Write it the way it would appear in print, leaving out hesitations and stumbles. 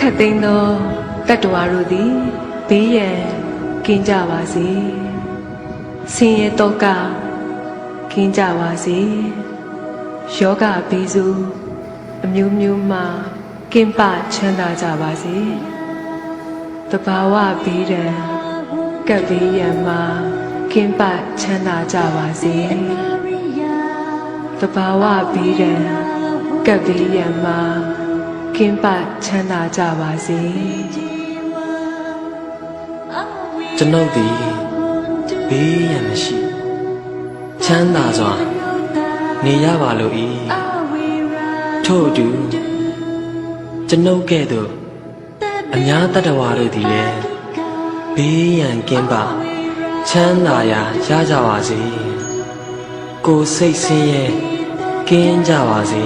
တ်သိမ်းသောတတ္တဝါတို့သည်ဘေးရန်ကင်းကြပါစေဆင်းရဲတော့ကကင်းကြပါစေယောဂဘေးစုအမျိုးမျိုးမှကင်းပချမ်းသာကြပါစေတဘာဝဘေးရန်ကပ်ဘေးရန်မှကင်းပချမ်းသာကြပါစေတဘာဝဘေးရန်ကပ်ဘေးရန်မှကင်းပချမ်းသာကြပါစေကျွန်ုပ်သည်ဘေးရန်မရှိချမ်းသာစွာနေရပါလို့ဤထို့အတူကျွန်ုပ်ကဲ့သို့အများတတ္တဝါတို့သည်လည်းဘေးရန်ကင်းပါချမ်းသာရာရကြပါစေကိုယ်စိတ်ဆင်းရဲကင်းကြပါစေ